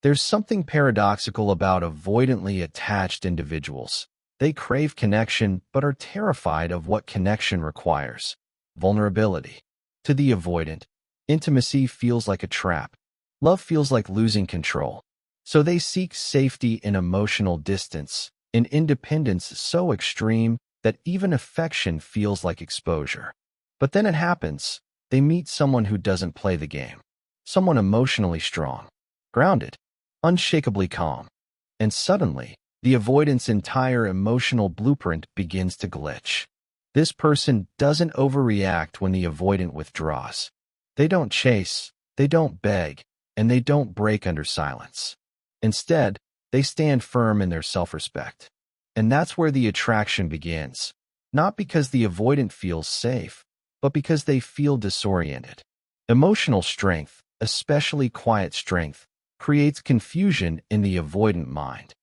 There's something paradoxical about avoidantly attached individuals. They crave connection but are terrified of what connection requires. Vulnerability. To the avoidant, intimacy feels like a trap. Love feels like losing control. So they seek safety in emotional distance, in independence so extreme that even affection feels like exposure. But then it happens. They meet someone who doesn't play the game. Someone emotionally strong, grounded, unshakably calm. And suddenly, the avoidant's entire emotional blueprint begins to glitch. This person doesn't overreact when the avoidant withdraws. They don't chase, they don't beg, and they don't break under silence. Instead, they stand firm in their self-respect. And that's where the attraction begins. Not because the avoidant feels safe, but because they feel disoriented. Emotional strength, especially quiet strength, creates confusion in the avoidant mind.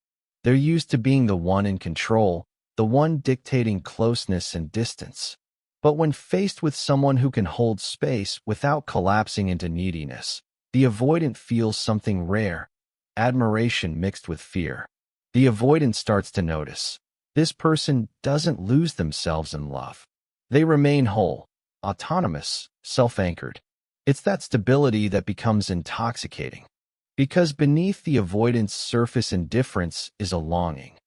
They're used to being the one in control, the one dictating closeness and distance. But when faced with someone who can hold space without collapsing into neediness, the avoidant feels something rare, admiration mixed with fear. The avoidant starts to notice. This person doesn't lose themselves in love. They remain whole, autonomous, self-anchored. It's that stability that becomes intoxicating. Because beneath the avoidant's surface indifference is a longing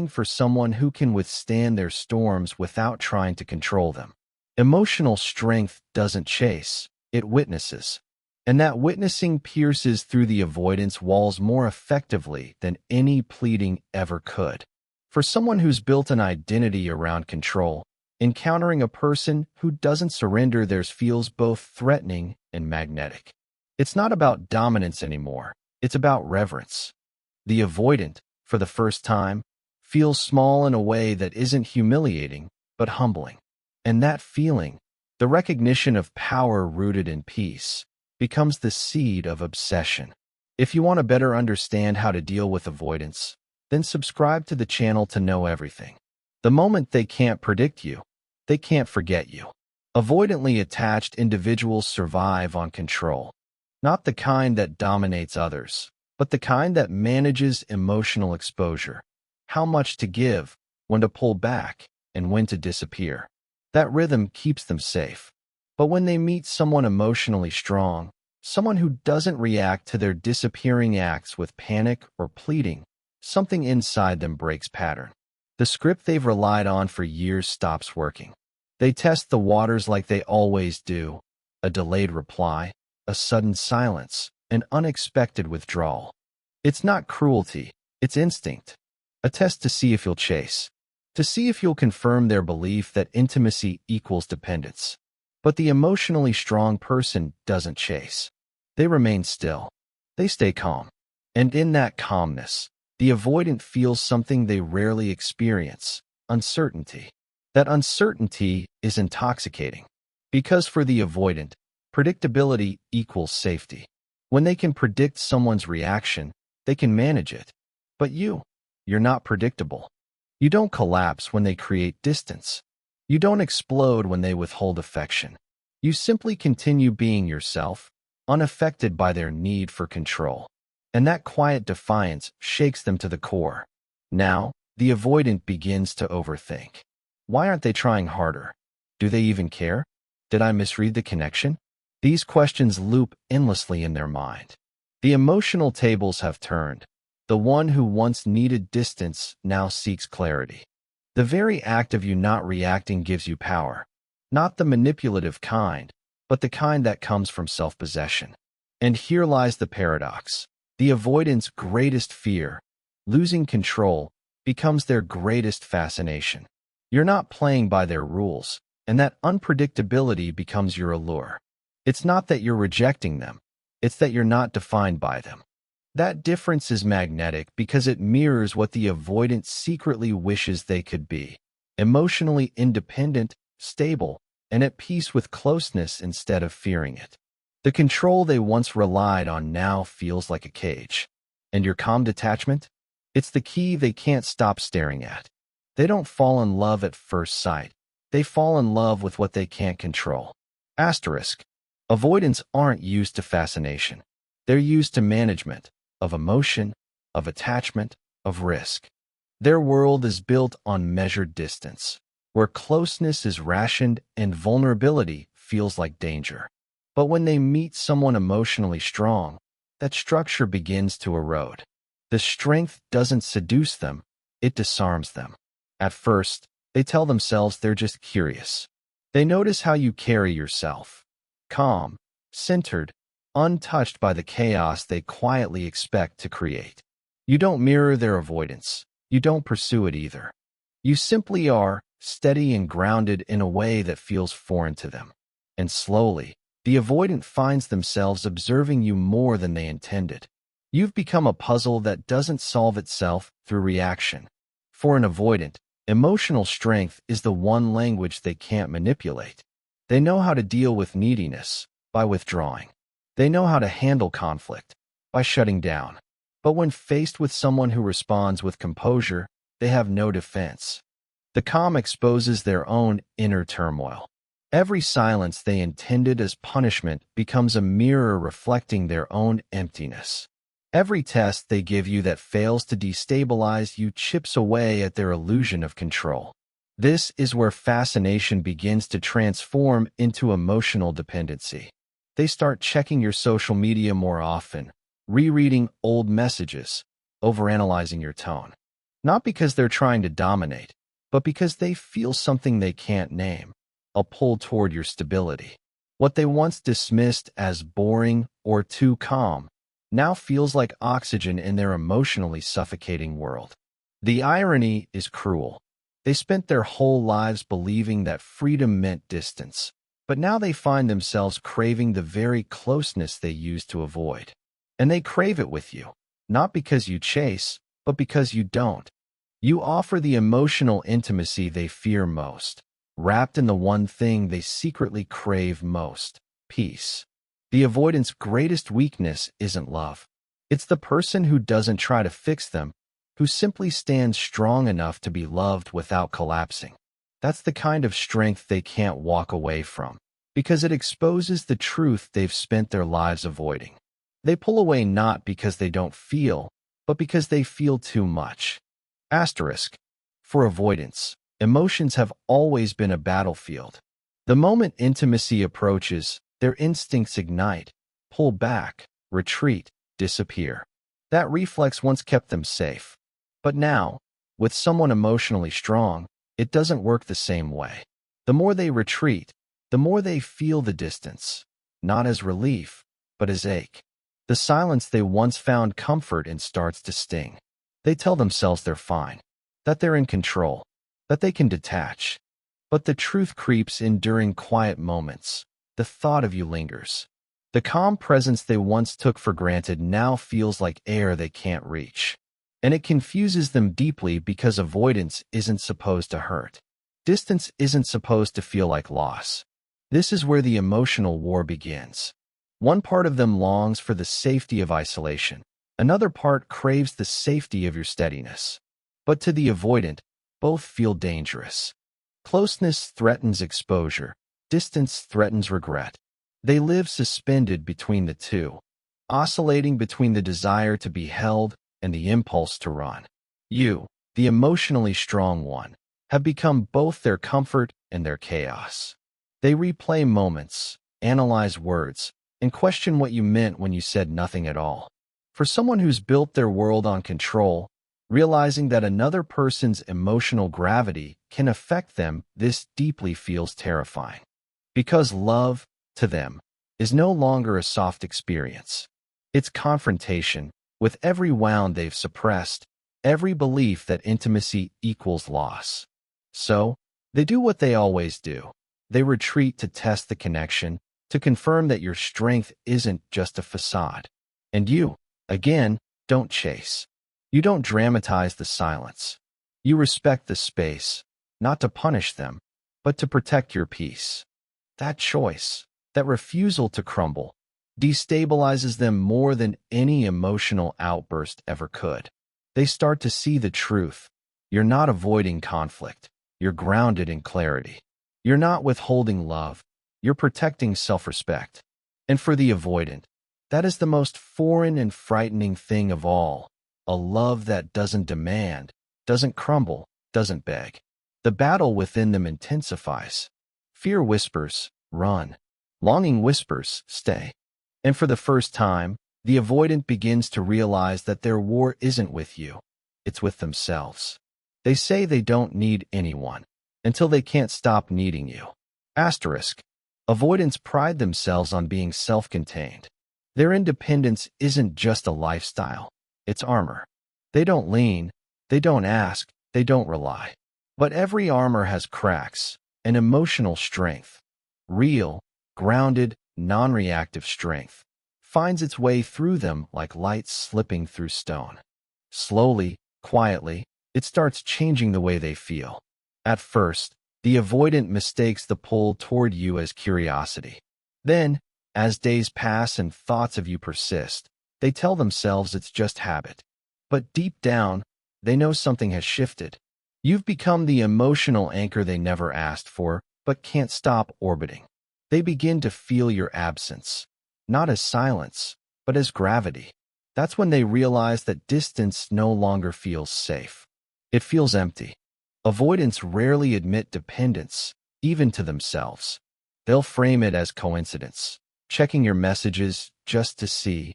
for someone who can withstand their storms without trying to control them. Emotional strength doesn't chase, it witnesses. And that witnessing pierces through the avoidance walls more effectively than any pleading ever could. For someone who's built an identity around control, encountering a person who doesn't surrender theirs feels both threatening and magnetic. It's not about dominance anymore, it's about reverence. The avoidant, for the first time, feels small in a way that isn't humiliating, but humbling. And that feeling, the recognition of power rooted in peace, becomes the seed of obsession. If you want to better understand how to deal with avoidance, then subscribe to the channel to know everything. The moment they can't predict you, they can't forget you. Avoidantly attached individuals survive on control. Not the kind that dominates others, but the kind that manages emotional exposure. How much to give, when to pull back, and when to disappear. That rhythm keeps them safe. But when they meet someone emotionally strong, someone who doesn't react to their disappearing acts with panic or pleading, something inside them breaks pattern. The script they've relied on for years stops working. They test the waters like they always do. A delayed reply, a sudden silence, an unexpected withdrawal. It's not cruelty, it's instinct. A test to see if you'll chase. To see if you'll confirm their belief that intimacy equals dependence. But the emotionally strong person doesn't chase. They remain still. They stay calm. And in that calmness, the avoidant feels something they rarely experience, uncertainty. That uncertainty is intoxicating. Because for the avoidant, predictability equals safety. When they can predict someone's reaction, they can manage it. But you're not predictable. You don't collapse when they create distance. You don't explode when they withhold affection. You simply continue being yourself, unaffected by their need for control. And that quiet defiance shakes them to the core. Now, the avoidant begins to overthink. Why aren't they trying harder? Do they even care? Did I misread the connection? These questions loop endlessly in their mind. The emotional tables have turned. The one who once needed distance now seeks clarity. The very act of you not reacting gives you power. Not the manipulative kind, but the kind that comes from self-possession. And here lies the paradox. The avoidant's greatest fear, losing control, becomes their greatest fascination. You're not playing by their rules, and that unpredictability becomes your allure. It's not that you're rejecting them, it's that you're not defined by them. That difference is magnetic because it mirrors what the avoidant secretly wishes they could be. Emotionally independent, stable, and at peace with closeness instead of fearing it. The control they once relied on now feels like a cage. And your calm detachment? It's the key they can't stop staring at. They don't fall in love at first sight. They fall in love with what they can't control. Asterisk. Avoidants aren't used to fascination. They're used to management. of emotion, of attachment, of risk. Their world is built on measured distance, where closeness is rationed and vulnerability feels like danger. But when they meet someone emotionally strong, that structure begins to erode. The strength doesn't seduce them, it disarms them. At first, they tell themselves they're just curious. They notice how you carry yourself. Calm, centered, untouched by the chaos they quietly expect to create. You don't mirror their avoidance. You don't pursue it either. You simply are, steady and grounded in a way that feels foreign to them. And slowly, the avoidant finds themselves observing you more than they intended. You've become a puzzle that doesn't solve itself through reaction. For an avoidant, emotional strength is the one language they can't manipulate. They know how to deal with neediness by withdrawing. They know how to handle conflict by shutting down. But when faced with someone who responds with composure, they have no defense. The calm exposes their own inner turmoil. Every silence they intended as punishment becomes a mirror reflecting their own emptiness. Every test they give you that fails to destabilize you chips away at their illusion of control. This is where fascination begins to transform into emotional dependency. They start checking your social media more often, rereading old messages, overanalyzing your tone. Not because they're trying to dominate, but because they feel something they can't name, a pull toward your stability. What they once dismissed as boring or too calm now feels like oxygen in their emotionally suffocating world. The irony is cruel. They spent their whole lives believing that freedom meant distance, but now they find themselves craving the very closeness they used to avoid. And they crave it with you, not because you chase, but because you don't. You offer the emotional intimacy they fear most, wrapped in the one thing they secretly crave most: peace. The avoidant's greatest weakness isn't love. It's the person who doesn't try to fix them, who simply stands strong enough to be loved without collapsing. That's the kind of strength they can't walk away from, because it exposes the truth they've spent their lives avoiding. They pull away not because they don't feel, but because they feel too much. Asterisk. For avoidance, emotions have always been a battlefield. The moment intimacy approaches, their instincts ignite, pull back, retreat, disappear. That reflex once kept them safe. But now, with someone emotionally strong, it doesn't work the same way. The more they retreat, the more they feel the distance, not as relief, but as ache. The silence they once found comfort in starts to sting. They tell themselves they're fine, that they're in control, that they can detach. But the truth creeps in during quiet moments. The thought of you lingers. The calm presence they once took for granted now feels like air they can't reach. And it confuses them deeply because avoidance isn't supposed to hurt. Distance isn't supposed to feel like loss. This is where the emotional war begins. One part of them longs for the safety of isolation. Another part craves the safety of your steadiness. But to the avoidant, both feel dangerous. Closeness threatens exposure. Distance threatens regret. They live suspended between the two, oscillating between the desire to be held and the impulse to run. You, the emotionally strong one, have become both their comfort and their chaos. They replay moments, analyze words, and question what you meant when you said nothing at all. For someone who's built their world on control, realizing that another person's emotional gravity can affect them, this deeply feels terrifying. Because love, to them, is no longer a soft experience. It's confrontation with every wound they've suppressed, every belief that intimacy equals loss. So, they do what they always do. They retreat to test the connection, to confirm that your strength isn't just a facade. And you, again, don't chase. You don't dramatize the silence. You respect the space, not to punish them, but to protect your peace. That choice, that refusal to crumble, destabilizes them more than any emotional outburst ever could. They start to see the truth. You're not avoiding conflict. You're grounded in clarity. You're not withholding love. You're protecting self-respect. And for the avoidant, That is the most foreign and frightening thing of all. A love that doesn't demand, doesn't crumble, doesn't beg. The battle within them intensifies. Fear whispers, run. Longing whispers, stay. And for the first time, the avoidant begins to realize that their war isn't with you. It's with themselves. They say they don't need anyone until they can't stop needing you. Asterisk. Avoidants pride themselves on being self-contained. Their independence isn't just a lifestyle, it's armor. They don't lean, they don't ask, they don't rely. But every armor has cracks, an emotional strength. Real, grounded, non-reactive strength finds its way through them like light slipping through stone. Slowly, quietly, it starts changing the way they feel. At first, the avoidant mistakes the pull toward you as curiosity. Then, as days pass and thoughts of you persist, they tell themselves it's just habit. But deep down, they know something has shifted. You've become the emotional anchor they never asked for, but can't stop orbiting. They begin to feel your absence, not as silence, but as gravity. That's when they realize that distance no longer feels safe. It feels empty. Avoidants rarely admit dependence, even to themselves. They'll frame it as coincidence, checking your messages just to see,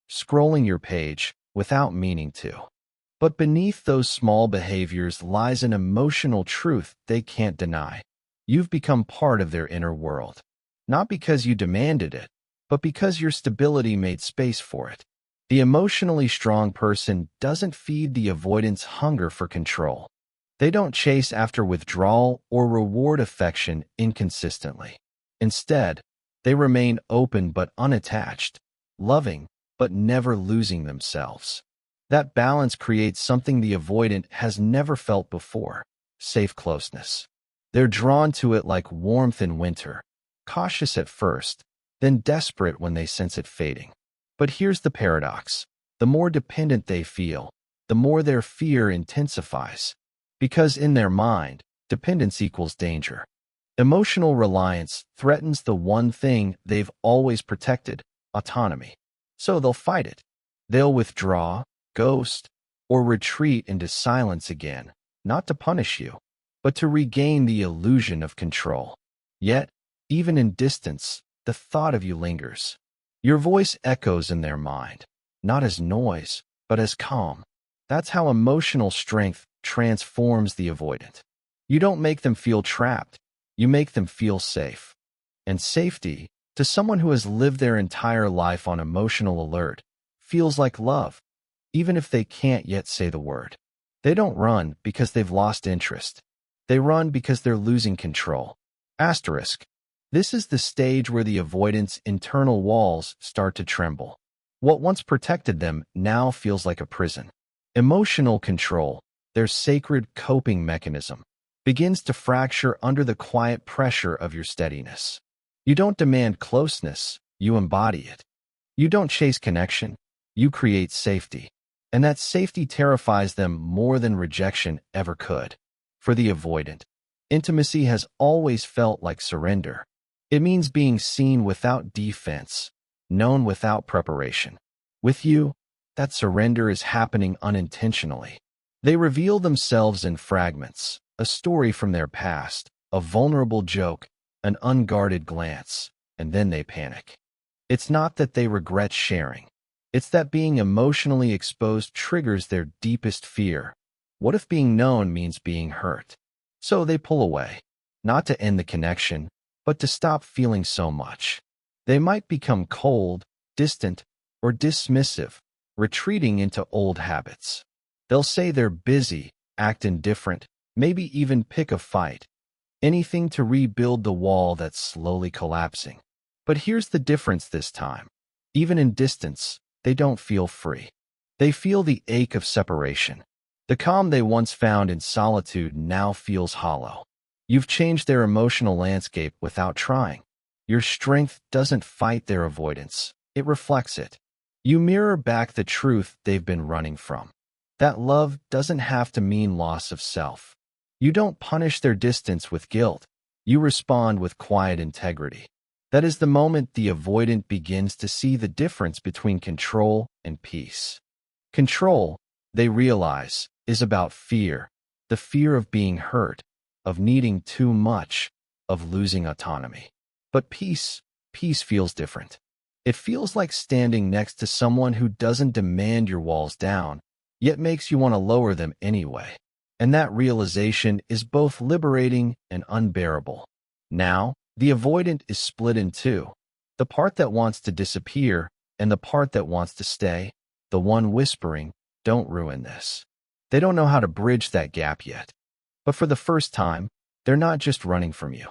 scrolling your page without meaning to. But beneath those small behaviors lies an emotional truth they can't deny. You've become part of their inner world. Not because you demanded it, but because your stability made space for it. The emotionally strong person doesn't feed the avoidant's hunger for control. They don't chase after withdrawal or reward affection inconsistently. Instead, they remain open but unattached, loving but never losing themselves. That balance creates something the avoidant has never felt before: safe closeness. They're drawn to it like warmth in winter, cautious at first, then desperate when they sense it fading. But here's the paradox. The more dependent they feel, the more their fear intensifies. Because in their mind, dependence equals danger. Emotional reliance threatens the one thing they've always protected: autonomy. So they'll fight it. They'll withdraw, ghost, or retreat into silence again, not to punish you, but to regain the illusion of control. Yet, even in distance, the thought of you lingers. Your voice echoes in their mind, not as noise, but as calm. That's how emotional strength transforms the avoidant. You don't make them feel trapped, you make them feel safe. And safety, to someone who has lived their entire life on emotional alert, feels like love, even if they can't yet say the word. They don't run because they've lost interest. They run because they're losing control. Asterisk. This is the stage where the avoidant's internal walls start to tremble. What once protected them now feels like a prison. Emotional control, their sacred coping mechanism, begins to fracture under the quiet pressure of your steadiness. You don't demand closeness, you embody it. You don't chase connection, you create safety. And that safety terrifies them more than rejection ever could. For the avoidant, intimacy has always felt like surrender. It means being seen without defense, known without preparation. With you, that surrender is happening unintentionally. They reveal themselves in fragments, a story from their past, a vulnerable joke, an unguarded glance, and then they panic. It's not that they regret sharing. It's that being emotionally exposed triggers their deepest fear. What if being known means being hurt? So they pull away, not to end the connection, but to stop feeling so much. They might become cold, distant, or dismissive, retreating into old habits. They'll say they're busy, act indifferent, maybe even pick a fight. Anything to rebuild the wall that's slowly collapsing. But here's the difference this time. Even in distance, they don't feel free. They feel the ache of separation. The calm they once found in solitude now feels hollow. You've changed their emotional landscape without trying. Your strength doesn't fight their avoidance, it reflects it. You mirror back the truth they've been running from. That love doesn't have to mean loss of self. You don't punish their distance with guilt. You respond with quiet integrity. That is the moment the avoidant begins to see the difference between control and peace. Control, they realize, is about fear, the fear of being hurt, of needing too much, of losing autonomy. But peace feels different. It feels like standing next to someone who doesn't demand your walls down, yet makes you want to lower them anyway. And that realization is both liberating and unbearable. Now, the avoidant is split in two. The part that wants to disappear and the part that wants to stay, the one whispering, "Don't ruin this." They don't know how to bridge that gap yet. But for the first time, they're not just running from you.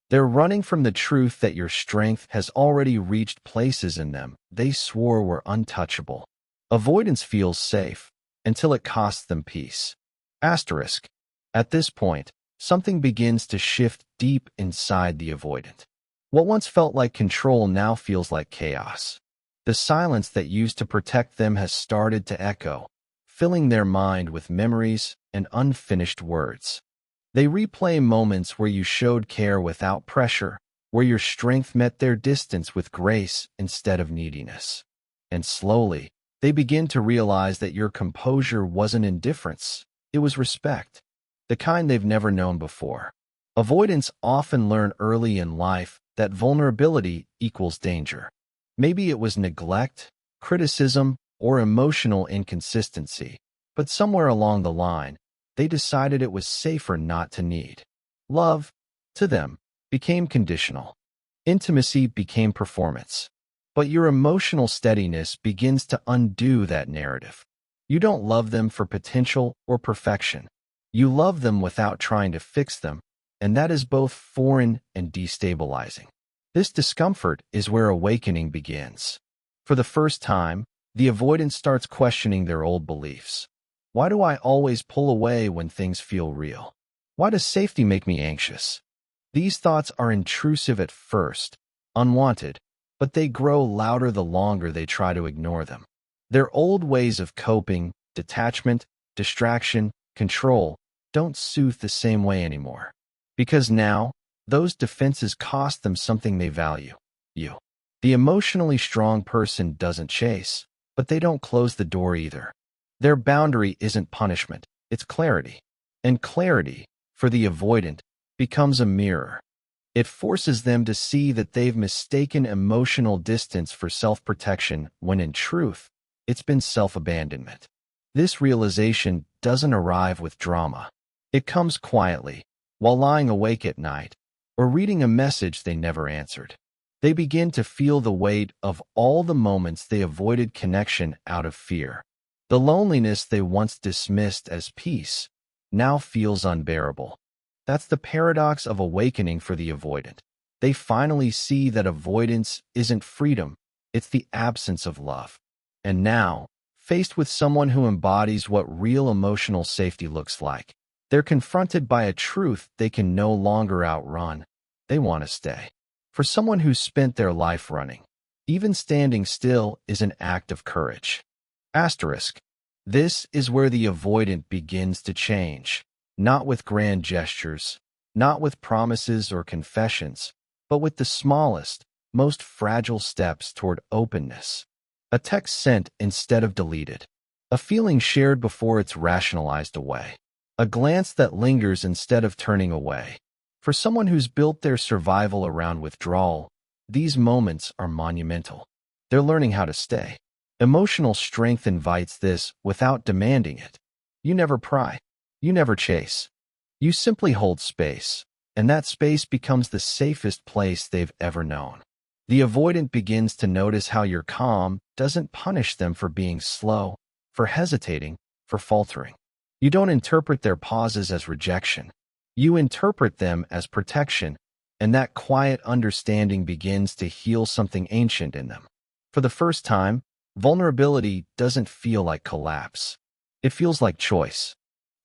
They're running from the truth that your strength has already reached places in them they swore were untouchable. Avoidance feels safe until it costs them peace. Asterisk. At this point, something begins to shift deep inside the avoidant. What once felt like control now feels like chaos. The silence that used to protect them has started to echo, filling their mind with memories and unfinished words. They replay moments where you showed care without pressure, where your strength met their distance with grace instead of neediness. And slowly, they begin to realize that your composure wasn't indifference, it was respect, the kind they've never known before. Avoidants often learn early in life that vulnerability equals danger. Maybe it was neglect, criticism, or emotional inconsistency, but somewhere along the line, they decided it was safer not to need. Love, to them, became conditional. Intimacy became performance. But your emotional steadiness begins to undo that narrative. You don't love them for potential or perfection. You love them without trying to fix them, and that is both foreign and destabilizing. This discomfort is where awakening begins. For the first time, the avoidant starts questioning their old beliefs. Why do I always pull away when things feel real? Why does safety make me anxious? These thoughts are intrusive at first, unwanted, but they grow louder the longer they try to ignore them. Their old ways of coping, detachment, distraction, control, don't soothe the same way anymore. Because now, those defenses cost them something they value: you. The emotionally strong person doesn't chase, but they don't close the door either. Their boundary isn't punishment, it's clarity. And clarity, for the avoidant, becomes a mirror. It forces them to see that they've mistaken emotional distance for self-protection when in truth, it's been self-abandonment. This realization doesn't arrive with drama. It comes quietly, while lying awake at night, or reading a message they never answered. They begin to feel the weight of all the moments they avoided connection out of fear. The loneliness they once dismissed as peace now feels unbearable. That's the paradox of awakening for the avoidant. They finally see that avoidance isn't freedom, it's the absence of love. And now, faced with someone who embodies what real emotional safety looks like, they're confronted by a truth they can no longer outrun. They want to stay. For someone who's spent their life running, even standing still is an act of courage. Asterisk. This is where the avoidant begins to change, not with grand gestures, not with promises or confessions, but with the smallest, most fragile steps toward openness. A text sent instead of deleted. A feeling shared before it's rationalized away. A glance that lingers instead of turning away. For someone who's built their survival around withdrawal, these moments are monumental. They're learning how to stay. Emotional strength invites this without demanding it. You never pry. You never chase. You simply hold space, and that space becomes the safest place they've ever known. The avoidant begins to notice how your calm doesn't punish them for being slow, for hesitating, for faltering. You don't interpret their pauses as rejection. You interpret them as protection, and that quiet understanding begins to heal something ancient in them. For the first time, vulnerability doesn't feel like collapse. It feels like choice.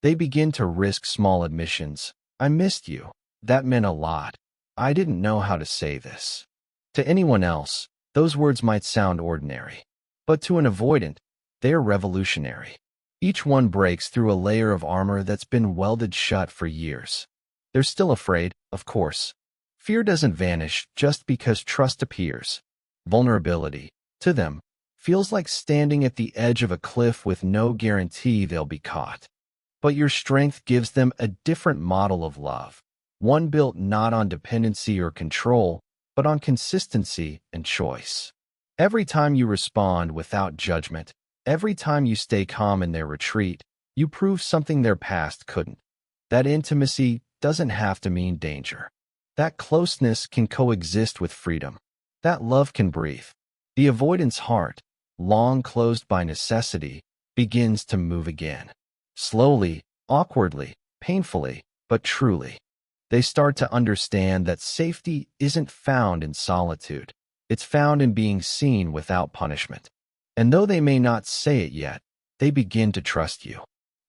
They begin to risk small admissions. I missed you. That meant a lot. I didn't know how to say this. To anyone else, those words might sound ordinary. But to an avoidant, they are revolutionary. Each one breaks through a layer of armor that's been welded shut for years. They're still afraid, of course. Fear doesn't vanish just because trust appears. Vulnerability, to them, feels like standing at the edge of a cliff with no guarantee they'll be caught. But your strength gives them a different model of love, one built not on dependency or control, but on consistency and choice. Every time you respond without judgment, every time you stay calm in their retreat, you prove something their past couldn't. That intimacy doesn't have to mean danger. That closeness can coexist with freedom. That love can breathe. The avoidance heart, long closed by necessity, begins to move again. Slowly, awkwardly, painfully, but truly. They start to understand that safety isn't found in solitude. It's found in being seen without punishment. And though they may not say it yet, they begin to trust you.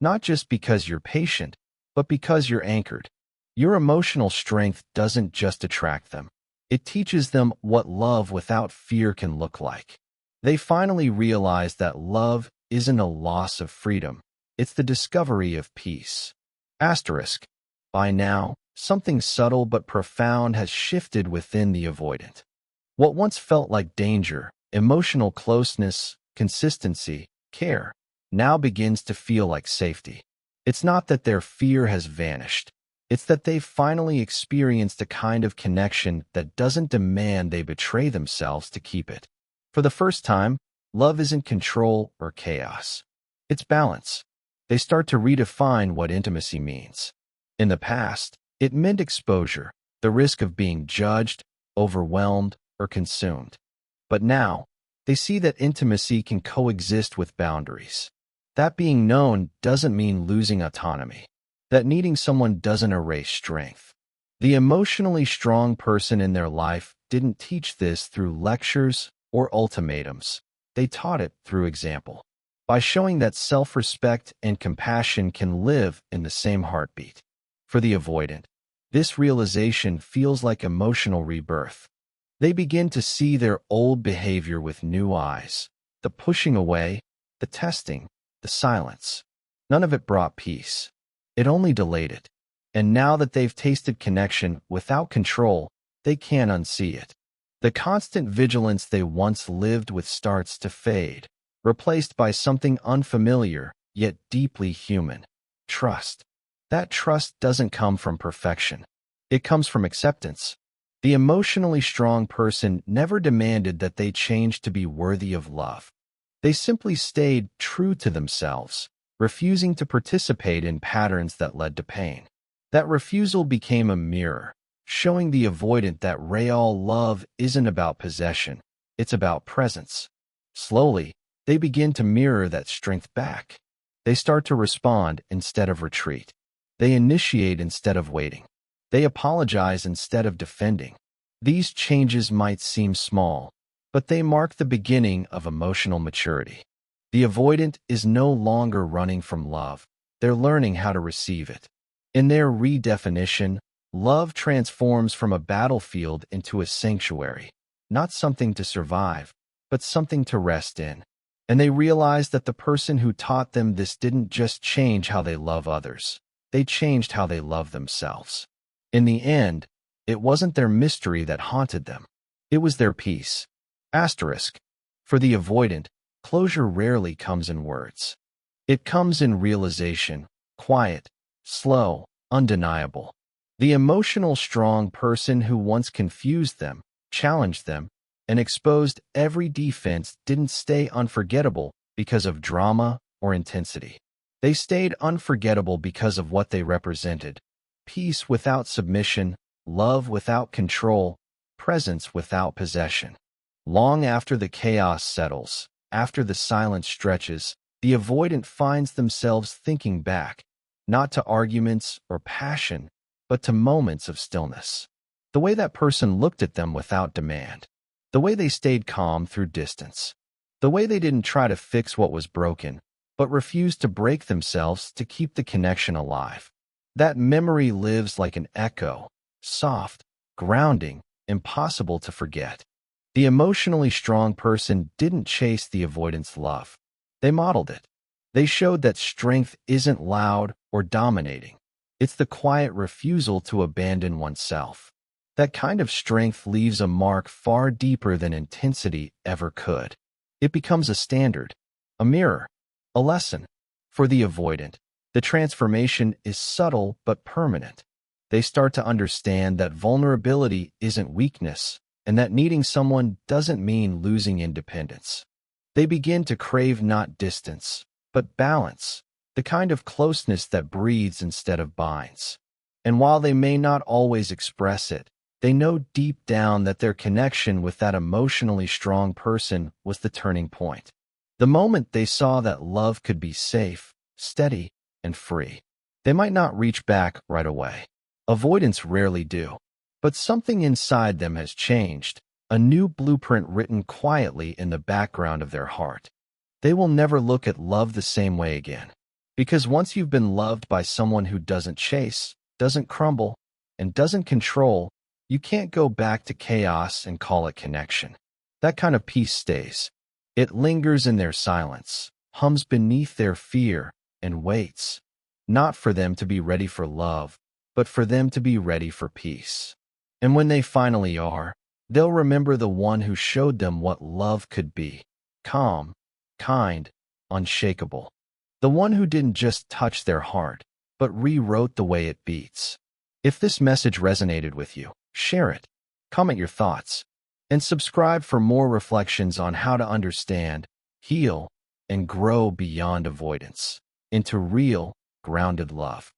Not just because you're patient, but because you're anchored. Your emotional strength doesn't just attract them. It teaches them what love without fear can look like. They finally realize that love isn't a loss of freedom. It's the discovery of peace. Asterisk. By now, something subtle but profound has shifted within the avoidant. What once felt like danger, emotional closeness, consistency, care, now begins to feel like safety. It's not that their fear has vanished. It's that they've finally experienced a kind of connection that doesn't demand they betray themselves to keep it. For the first time, love isn't control or chaos. It's balance. They start to redefine what intimacy means. In the past, it meant exposure, the risk of being judged, overwhelmed, or consumed. But now, they see that intimacy can coexist with boundaries. That being known doesn't mean losing autonomy. That needing someone doesn't erase strength. The emotionally strong person in their life didn't teach this through lectures or ultimatums. They taught it through example. By showing that self-respect and compassion can live in the same heartbeat. For the avoidant, this realization feels like emotional rebirth. They begin to see their old behavior with new eyes. The pushing away, the testing, the silence. None of it brought peace. It only delayed it. And now that they've tasted connection without control, they can't unsee it. The constant vigilance they once lived with starts to fade, replaced by something unfamiliar, yet deeply human. Trust. That trust doesn't come from perfection. It comes from acceptance. The emotionally strong person never demanded that they change to be worthy of love. They simply stayed true to themselves, refusing to participate in patterns that led to pain. That refusal became a mirror, showing the avoidant that real love isn't about possession, it's about presence. Slowly, they begin to mirror that strength back. They start to respond instead of retreat. They initiate instead of waiting. They apologize instead of defending. These changes might seem small, but they mark the beginning of emotional maturity. The avoidant is no longer running from love. They're learning how to receive it. In their redefinition, love transforms from a battlefield into a sanctuary, not something to survive, but something to rest in. And they realize that the person who taught them this didn't just change how they love others. They changed how they love themselves. In the end, it wasn't their mystery that haunted them. It was their peace. Asterisk. For the avoidant, closure rarely comes in words. It comes in realization, quiet, slow, undeniable. The emotional strong person who once confused them, challenged them, and exposed every defense didn't stay unforgettable because of drama or intensity. They stayed unforgettable because of what they represented. Peace without submission, love without control, presence without possession. Long after the chaos settles, after the silence stretches, the avoidant finds themselves thinking back, not to arguments or passion, but to moments of stillness. The way that person looked at them without demand. The way they stayed calm through distance. The way they didn't try to fix what was broken, but refused to break themselves to keep the connection alive. That memory lives like an echo, soft, grounding, impossible to forget. The emotionally strong person didn't chase the avoidance love. They modeled it. They showed that strength isn't loud or dominating. It's the quiet refusal to abandon oneself. That kind of strength leaves a mark far deeper than intensity ever could. It becomes a standard, a mirror, a lesson. For the avoidant, the transformation is subtle but permanent. They start to understand that vulnerability isn't weakness, and that needing someone doesn't mean losing independence. They begin to crave not distance, but balance, the kind of closeness that breathes instead of binds. And while they may not always express it, they know deep down that their connection with that emotionally strong person was the turning point. The moment they saw that love could be safe, steady, and free. They might not reach back right away. Avoidants rarely do. But something inside them has changed, a new blueprint written quietly in the background of their heart. They will never look at love the same way again. Because once you've been loved by someone who doesn't chase, doesn't crumble, and doesn't control, you can't go back to chaos and call it connection. That kind of peace stays. It lingers in their silence, hums beneath their fear, and waits, not for them to be ready for love, but for them to be ready for peace. And when they finally are, they'll remember the one who showed them what love could be: calm, kind, unshakable. The one who didn't just touch their heart, but rewrote the way it beats. If this message resonated with you, share it, comment your thoughts, and subscribe for more reflections on how to understand, heal, and grow beyond avoidance into real, grounded love.